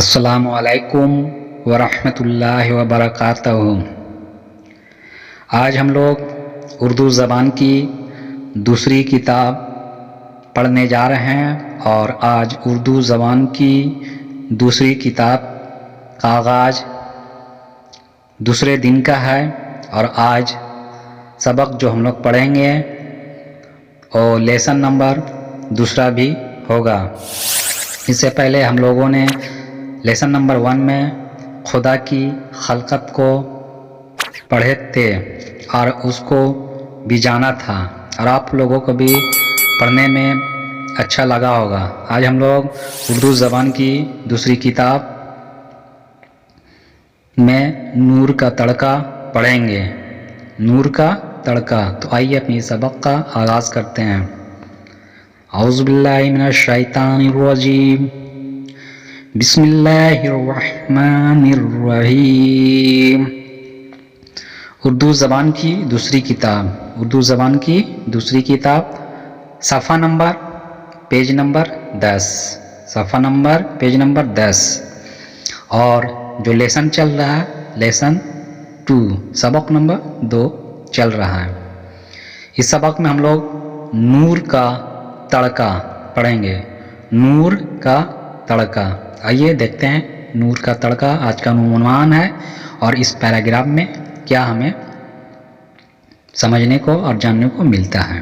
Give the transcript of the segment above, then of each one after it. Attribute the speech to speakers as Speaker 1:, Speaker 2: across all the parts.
Speaker 1: السلام علیکم ورحمۃ اللہ وبرکاتہ۔ آج ہم لوگ اردو زبان کی دوسری کتاب پڑھنے جا رہے ہیں اور آج اردو زبان کی دوسری کتاب کا آغاز دوسرے دن کا ہے اور آج سبق جو ہم لوگ پڑھیں گے اور لیسن نمبر دوسرا بھی ہوگا۔ اس سے پہلے ہم لوگوں نے لیسن نمبر 1 میں خدا کی خلقت کو پڑھے تھے اور اس کو بھی جانا تھا اور آپ لوگوں کو بھی پڑھنے میں اچھا لگا ہوگا۔ آج ہم لوگ اردو زبان کی دوسری کتاب میں نور کا تڑکا پڑھیں گے۔ نور کا تڑکا، تو آئیے اپنی سبق کا آغاز کرتے ہیں۔ اعوذ باللہ من الشیطان الرجیم، بسم اللہ الرحمن الرحیم۔ اردو زبان کی دوسری کتاب، اردو زبان کی دوسری کتاب، صفحہ نمبر پیج نمبر 10، صفحہ نمبر پیج نمبر 10، اور جو لیسن چل رہا ہے لیسن 2، سبق نمبر 2 چل رہا ہے۔ اس سبق میں ہم لوگ نور کا تڑکا پڑھیں گے۔ نور کا تڑکا، آئیے دیکھتے ہیں نور کا تڑکا آج کا عنوان ہے اور اس پیراگراف میں کیا ہمیں سمجھنے کو اور جاننے کو ملتا ہے۔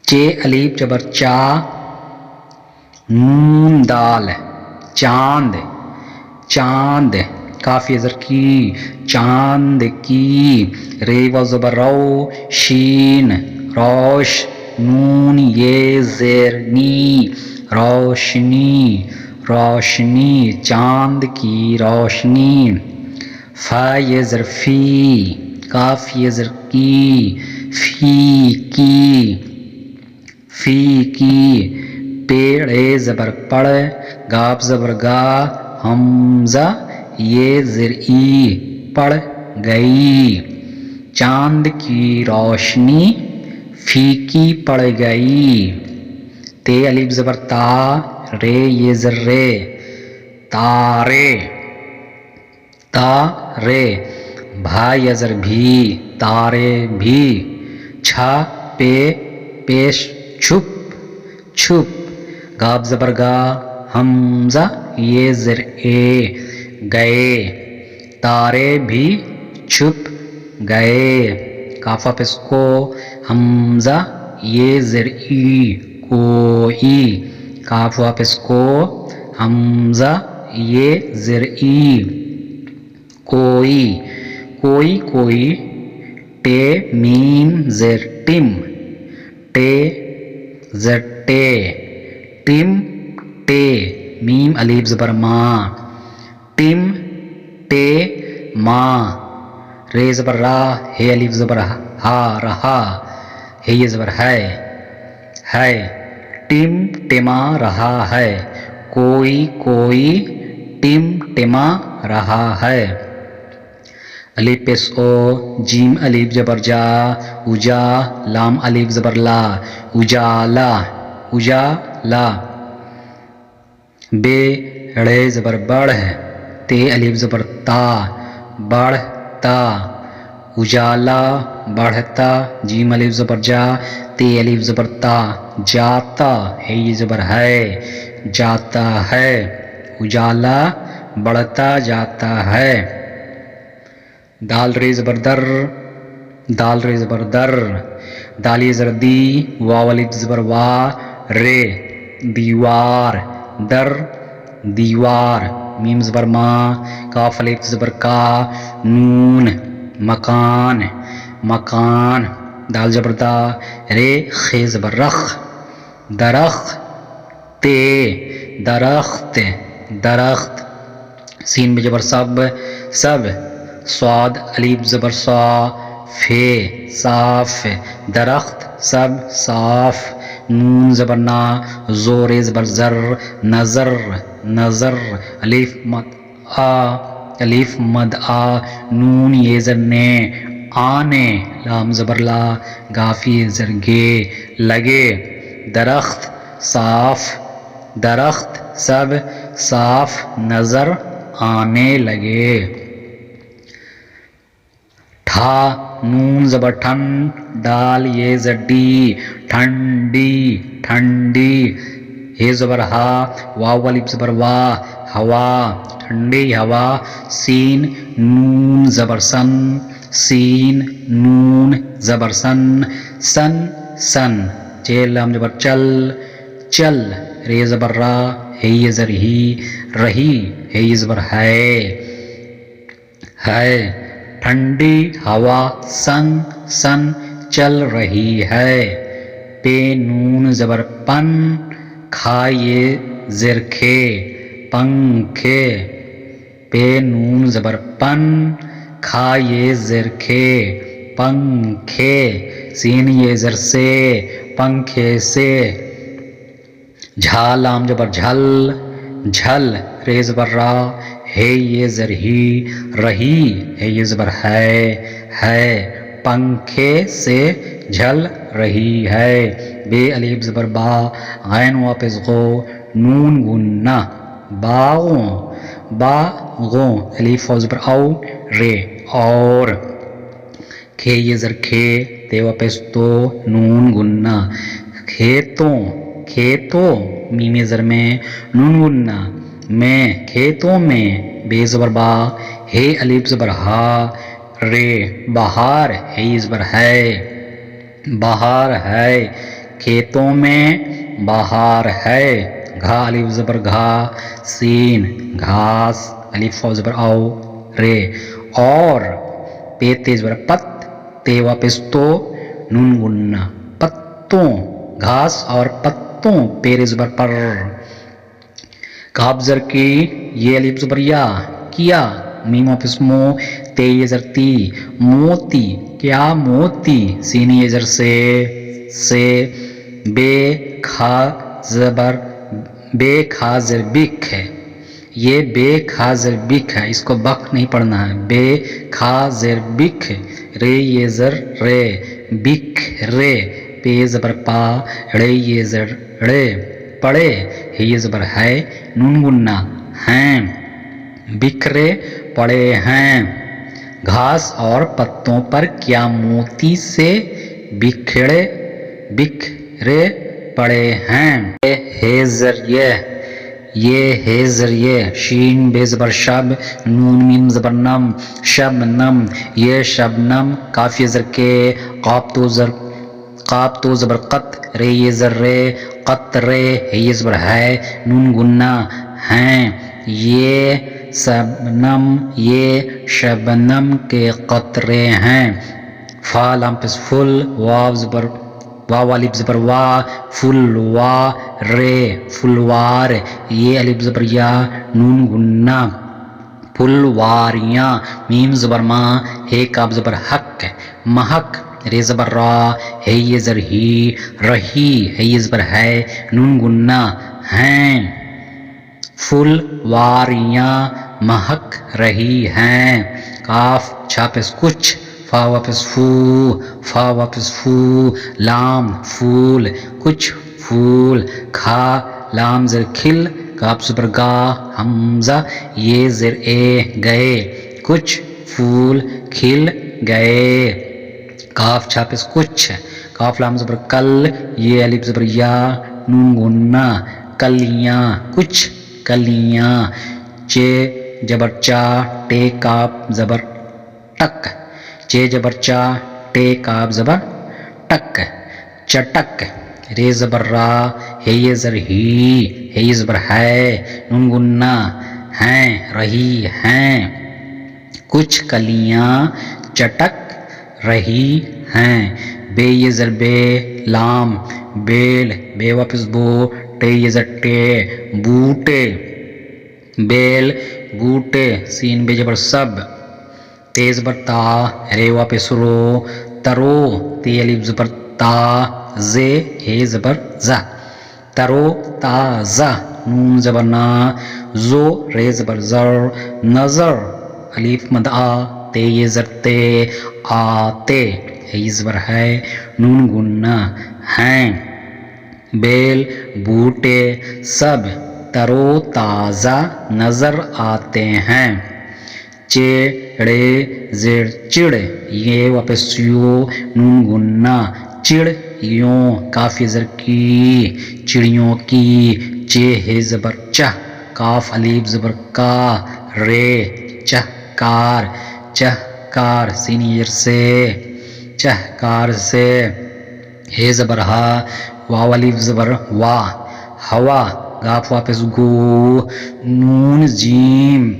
Speaker 1: چے الف زبر چا، نون دال چاند، چاند، کاف زر کی چاند کی، رے و زبر رو، شین روش، نون یہ زیر نی، روشنی، روشنی، چاند کی روشنی، فا یہ زر فی، کاف یہ زر کی، فی کی، فی کی، پیڑ زبر پڑ، گاف زبر گا، حمزہ یہ زر ای، پڑ گئی، چاند کی روشنی پھیکی پڑ گئی، تے الف زبر تا، رے یہ زر رے، تارے، تارے، بھا یہ زر بھی، تارے بھی، چھا پے پیش چھپ، چھپ، گاف زبر گا، حمزہ یہ زر اے، گئے، تارے بھی چھپ گئے، کاف پیش کو، حمزہ یہ زر ای، کوئی، کاف واپس کو، حمزہ یہ زر ای، کوئی، کوئی، کوئی، ٹے میم زر ٹم، ٹے زر ٹے، ٹم ٹے، میم الف زبر ما، ٹم ٹے ماں، رے زبر را، ہے الف زبر ہا، رہا، ہے یہ زبر ہے، ہے، ٹم ٹما رہا ہے، کوئی، کوئی ٹم ٹما رہا ہے، الف پیش او، جیم الف زبر جا، اجا، لام الف زبر لا، اجالا، اجالا، بے رے زبر بڑھ، تے الف زبر تا، بڑھتا، اجالا بڑھتا، جیم الف زبر جا، تے الف زبر تا، جاتا، ہے یہ زبر ہے، جاتا ہے، اجالا بڑھتا جاتا ہے، دال رے زبر در، دال رے زبر در، دال یہ زر دی، واو الف زبر وا، رے، دیوار، در دیوار، میم زبر ما، کاف الف زبر کا، نون، مکان، مکان، دال زبر دا، رے خے زبر رخ، درخت، تے، درخت، درخت، سین بے زبر سب، سب، صاد الف زبر صا، فے، صاف، درخت سب صاف، نون زبر نا، زور زبر زر، نظر، نظر، الف مد آ، الف مد آ، نون یہ زر نے، آنے، لام زبر لا، گافی زر گے، لگے، درخت صاف، درخت سب صاف نظر آنے لگے. ٹھا نون زبر ٹھن ڈال یہ زڈی ٹھنڈی ٹھنڈی. ہے زبر ہا واو الف زبر وا ہوا ٹھنڈی ہوا. سین نون زبر سن سین نون زبر سن سن سن. چیل لام زبر چل چل. رے زبر را ہے یہ زر ہی رہی. ہے یہ زبر ہے ہے. ٹھنڈی ہوا سن سن چل رہی ہے. پے نون زبر پن کھا یہ زر کھے پنکھے. پے نون زبر پن کھا یہ زر کھے پنکھے. سین یہ زر سے پنکھے سے. جھا لام زبر جھل جھل. رے زبر را ہے یہ زر ہی رہی. ہے یہ زبر ہے ہے. پنکھے سے جھل رہی ہے. بے الف زبر با غین واپس غو نون گنہ باغوں باغوں. الف واو زبر او رے اور. کھے یہ زر کھے تے واپس تو نون گنہ کھیتوں کھیتوں. میم زر میں نون گنہ میں کھیتوں میں. بے زبر با ہے الف زبر ہا رے بہار. ہے یہ زبر ہے بہار ہے. کھیتوں میں بہار ہے. گھا الف زبر گھا سین گھاس. الف واو زبر او رے اور. پے تے زبر پت تے واپس تو نون گنہ پتوں. گھاس اور پتوں. پے رے زبر پر. کاف زر کی یہ الف زبر یا کیا. میم واپس مو تے یہ زر تی موتی کیا موتی. سین یہ زر سے. بے کھا زبر بے کھا زر بک ہے. یہ بے کھا زر بک ہے. اس کو بک نہیں پڑھنا ہے. بے کھا زر بک. رے یہ زر رے بک رے. پے زبر پا رے یہ زر رے پڑے. ہے یہ زبر ہے نون گنہ ہیں. بکھرے پڑے ہیں. گھاس اور پتوں پر کیا موتی سے بکھرے پڑے ہیں. ہے زر یہ ہے زر یہ. شین بے زبر شب نون میم زبر نم شب نم. یہ شبنم. کاف یہ زر کے قاف تو زبر قط. رے یہ زر رے قط رے. ہے یہ زبر ہے نون گنہ ہیں. یہ شبنم یہ شبنم کے قطرے ہیں. فا لام پس فل واو زبر واو الف زبر وا فل وا رے فلوار. یہ الف زبر یا نون گنہ پھلواریاں. میم زبر ماں ہے کاف زبر حق مہک. رے زبر را ہے یہ زر ہی رہی. ہے یہ زبر ہے نون گنہ ہیں. پھلواریاں مہک رہی ہیں. کاف چھاپس کچھ فا واپس فو فا واپس فو. لام پھول کچھ پھول. کھا لام زر کھل کاف زبر گا حمزہ یہ زر اے گئے. کچھ پھول کھل گئے. کاف چھاپس کچھ. کاف لام زبر کل یہ الف زبر یا نون گنہ کلیاں کچھ کلیاں. چے جبر چا ٹے کاف زبر ٹک. چے جبر چا ٹے کاف زبر ٹک چٹک. رے زبر را ہے یہ زر ہی. ہے یہ زبر ہے نون گنہ ہیں رہی ہیں. کچھ کلیاں چٹک رہی ہیں. بے یہ زر بے لام بیل. بے واپس بو ٹے یہ زر ٹے بوٹے بیل بوٹے. سین بے جبر سب تے زبر تا. رے واپس رو ترو. تے الف زبر تا زے. ہے زبر زا ترو تازہ. نون زبر نا زو. رے زبر زر نظر. الف مد آ تے یہ زر تے آتے. ہے یہ زبر ہے نون گنہ ہیں. بیل بوٹے سب ترو تازہ نظر آتے ہیں. چڑے زیر چڑ یہ واپس یو نون گنا چڑ یوں کاف زر کی چڑیوں کی. چ ہے زبر چہ کاف الف زبر کا رے چہکار چہکار سین زیر سے چہکار سے. ہے زبر ہا واو الف زبر وا ہوا گاف واپس گو نون جیم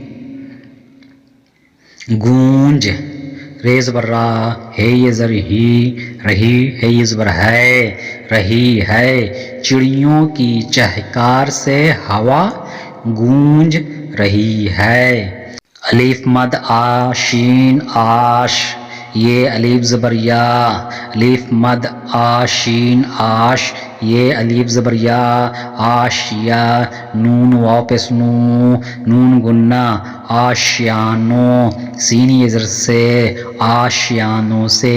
Speaker 1: گونج. رے زبر را ہے یہ زر ہی رہی ہے یہ زبر ہے رہی ہے. چڑیوں کی چہکار سے ہوا گونج رہی ہے. الف مد آ شین آش یہ الف زبر یا الف مد آ شین آش یہ الف زبر یا آشیا. نون واپس نو نون گنا آشیانو سین یہ زر سے آشیانوں سے.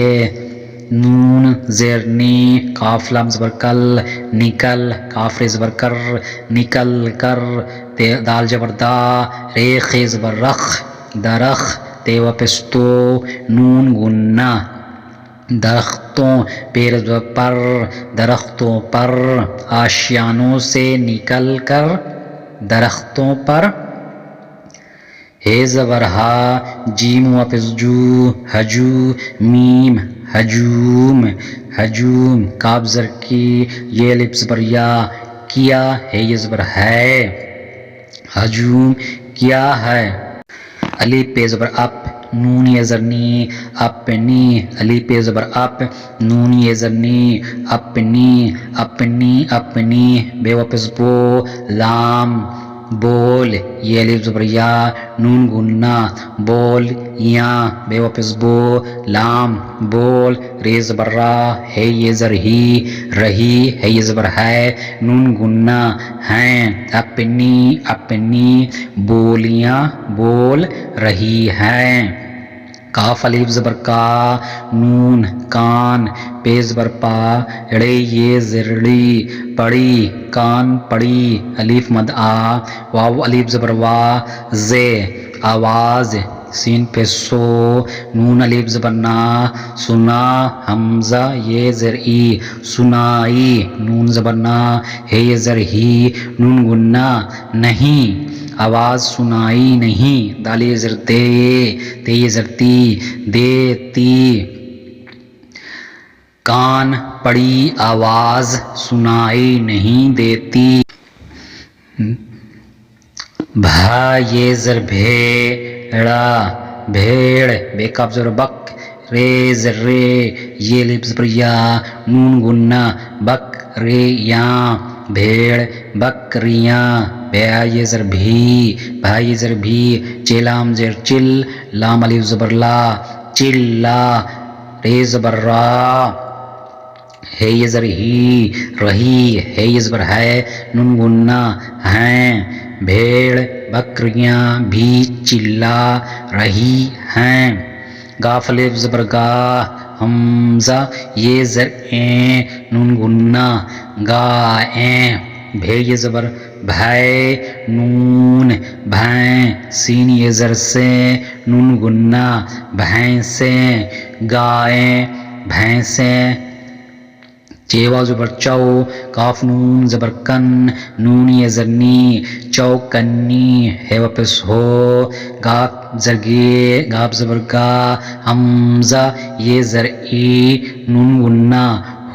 Speaker 1: نون زیر نی کاف لام زبر کل نکل کاف رے زبر کر نکل کر. دال زبر دا رے خے زبر رخ درخ تے واپس تو نون گنا درختوں پیر زبر پر درختوں پر. آشیانوں سے نکل کر درختوں پر. ہے زبر ہا جیم واپس جو ہجو میم ہجوم ہجوم. کاف زر کی یہ الف زبر یا کیا ہے یہ زبر ہے ہجوم کیا ہے. الف پہ زبر اپ نون یہ زر نی اپنی الف پہ زبر اپ نون یہ زر نی اپنی اپنی اپنی. بے واپس بو لام بول یہ الف زبر یا نون گنا بول یا. بے واپس بو لام بول. رے زبر را ہے یہ زر ہی رہی ہے یہ زبر ہے نون گنا ہیں. اپنی اپنی بولیاں بول رہی ہیں. کاف الف زبر کا نون کان پے زبر پا ڑے یہ زرڑی پڑی کان پڑی. الف مد آ واو الف زبر وا زے آواز سین پہ سو نون الف زبر نا سنا حمزہ یہ زر ای سنائی. نون زبر نا ہے یہ زر ہی نون گنا نہیں آواز سنائی نہیں. دال یہ زر دے تے یہ زر تی دیتی. کان پڑی آواز سنائی نہیں دیتی. بھا یہ زر بھیڑا بھیڑ بے کاف زر بک رے زر رے یہ الف زبر یا نون گنا بک رے یاں بھیڑ بکریاں. بے یہ زر بھی بھا یہ زر بھی چلام زر چل لام الف زبر لا چلا. رے زبر را ہے یہ زر ہی رہی ہے یہ زبر ہے نون گنا ہیں. بھیڑ بکریاں بھی چلا رہی ہیں. گاف الف زبر گا حمزہ یہ زر این نون گنا گائیں. بھے یہ زبر بھائے نون بھائیں سین یہ زر سے نون گنا بھینسیں. گائیں بھینسیں. چیوا زبر چو کاف نون زبر کن نون یہ زر نی چوکنی ہے واپس ہو. گاف زر گے گاف زبر گا حمزہ یہ زر ای نون گنا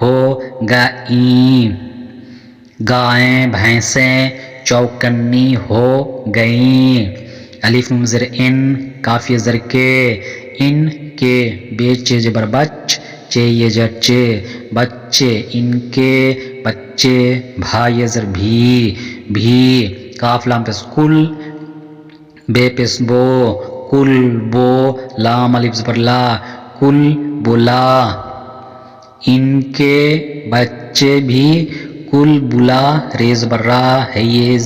Speaker 1: ہو گئیں. گائیں بھینسیں چوکنی ہو گئیں. الف نون زر ان کاف یہ زر کے ان کے. بے چے زبر بچ چے یہ زر چے بچے ان کے بچے. بھا یہ زر بھی بھی کاف لام پس کل بے پس بو کل بو لام الف زبر لا کل بلا. ان کے بچے بھی کل بلا. رے زبر را ہے یہ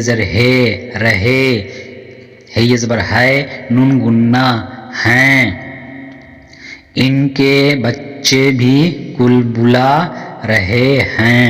Speaker 1: زر ہے رہے ہے یہ زبر ہے نون گنا ہیں. ان کے بچے بھی کل بلا رہے ہیں.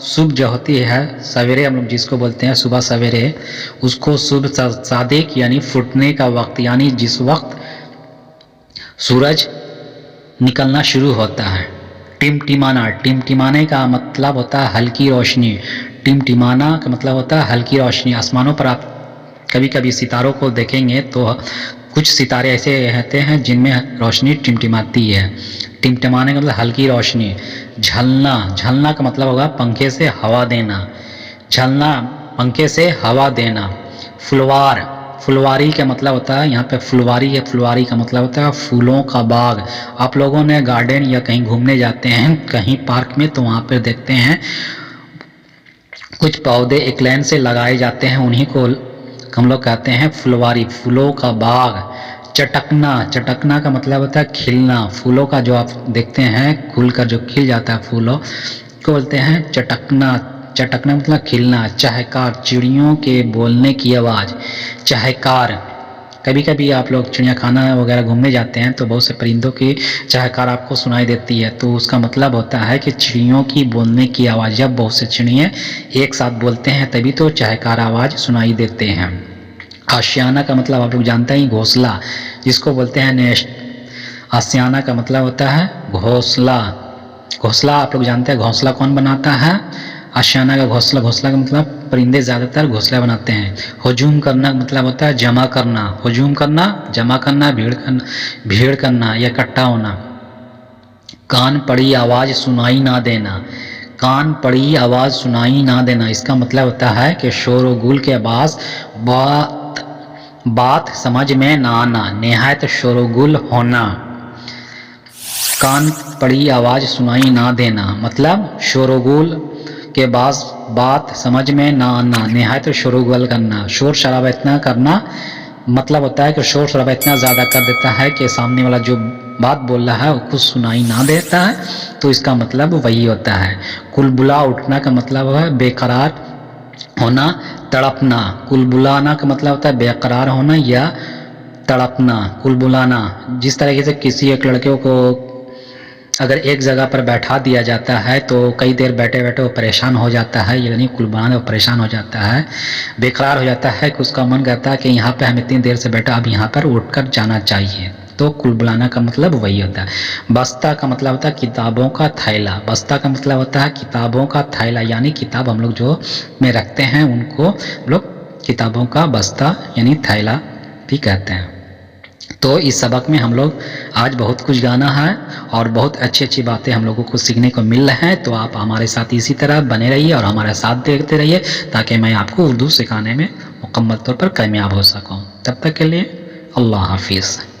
Speaker 1: صبح جو ہوتی ہے سویرے ہم لوگ جس کو بولتے ہیں صبح سویرے، اس کو صبح صادق یعنی پھوٹنے کا وقت، یعنی جس وقت سورج نکلنا شروع ہوتا ہے۔ ٹمٹمانا، ٹمٹمانے کا مطلب ہوتا ہے ہلکی روشنی، ٹمٹمانا کا مطلب ہوتا ہے ہلکی روشنی۔ آسمانوں پر آپ کبھی کبھی ستاروں کو دیکھیں گے تو کچھ ستارے ایسے رہتے ہیں جن میں روشنی ٹمٹماتی ہے۔ ٹمٹمانے کا مطلب ہلکی روشنی۔ جھلنا، جھلنا کا مطلب ہوگا پنکھے سے ہوا دینا، جھلنا پنکھے سے ہوا دینا۔ فلوار، فلواری کا مطلب ہوتا ہے، یہاں پہ فلواری ہے، فلواری کا مطلب ہوتا ہے پھولوں کا باغ۔ آپ لوگوں نے گارڈن یا کہیں گھومنے جاتے ہیں کہیں پارک میں تو وہاں پہ دیکھتے ہیں کچھ پودے ایک لائن سے لگائے جاتے ہیں، انہیں کو ہم لوگ کہتے ہیں فلواری، پھولوں کا باغ۔ چٹکنا، چٹکنا کا مطلب ہوتا ہے کھلنا، پھولوں کا جو آپ دیکھتے ہیں کھل کر جو کھل جاتا ہے پھولوں کو بولتے ہیں چٹکنا۔ چٹکنا مطلب کھلنا۔ چہکار، چڑیوں کے بولنے کی آواز، چہکار۔ کبھی کبھی آپ لوگ چڑیا خانہ وغیرہ گھومنے جاتے ہیں تو بہت سے پرندوں کی چہکار آپ کو سنائی دیتی ہے، تو اس کا مطلب ہوتا ہے کہ چڑیوں کی بولنے کی آواز۔ جب بہت سے چڑیے ایک ساتھ بولتے ہیں تبھی تو چہکار آواز سنائی دیتے ہیں۔ آشیانہ کا مطلب آپ لوگ جانتے ہیں گھونسلہ، جس کو بولتے ہیں نیسٹ۔ آشیانہ کا مطلب ہوتا ہے گھونسلہ، گھونسلہ آپ لوگ جانتے ہیں گھونسلہ کون بناتا ہے؟ آشیانہ کا گھونسلہ، گھونسلہ کا مطلب پرندے زیادہ تر گھونسلہ بناتے ہیں۔ ہجوم کرنا کا مطلب ہوتا ہے جمع کرنا، ہجوم کرنا، جمع کرنا، بھیڑ کرنا یا اکٹھا ہونا۔ کان پڑی آواز سنائی نہ دینا، کان پڑی آواز سنائی نہ دینا، اس کا مطلب ہوتا ہے کہ شور و گل کے باعث بات سمجھ میں نہ آنا، نہایت شور و گل ہونا۔ کان پڑی آواز سنائی نہ دینا مطلب شور و گل کے باعث بات سمجھ میں نہ آنا، نہایت شور و گل کرنا، شور شرابہ اتنا کرنا، مطلب ہوتا ہے کہ شور شرابہ اتنا زیادہ کر دیتا ہے کہ سامنے والا جو بات بول رہا ہے وہ کچھ سنائی نہ دیتا ہے، تو اس کا مطلب وہی ہوتا ہے۔ کلبلا اٹھنا کا مطلب ہے بے قرار ہونا، تڑپنا۔ کلبلانا کا مطلب ہوتا ہے بے قرار ہونا یا تڑپنا۔ کلبلانا، جس طریقے سے کسی ایک لڑکے کو اگر ایک جگہ پر بیٹھا دیا جاتا ہے تو کئی دیر بیٹھے بیٹھے وہ پریشان ہو جاتا ہے، یعنی کلبلانا وہ پریشان ہو جاتا ہے، بے قرار ہو جاتا ہے کہ اس کا من کہتا ہے کہ یہاں پہ ہم اتنی دیر سے بیٹھا، اب یہاں پر اٹھ کر جانا چاہیے، تو کلبلانا کا مطلب وہی ہوتا ہے۔ بستہ کا مطلب ہوتا ہے کتابوں کا تھیلا، بستہ کا مطلب ہوتا ہے کتابوں کا تھیلا، یعنی کتاب ہم لوگ جو میں رکھتے ہیں ان کو ہم لوگ کتابوں کا بستہ یعنی تھیلا بھی کہتے ہیں۔ تو اس سبق میں ہم لوگ آج بہت کچھ جانا ہے اور بہت اچھی اچھی باتیں ہم لوگوں کو سیکھنے کو مل رہے ہیں، تو آپ ہمارے ساتھ اسی طرح بنے رہیے اور ہمارے ساتھ دیکھتے رہیے تاکہ میں آپ کو اردو سکھانے میں مکمل طور پر کامیاب ہو سکوں۔ تب تک کے لیے اللہ حافظ۔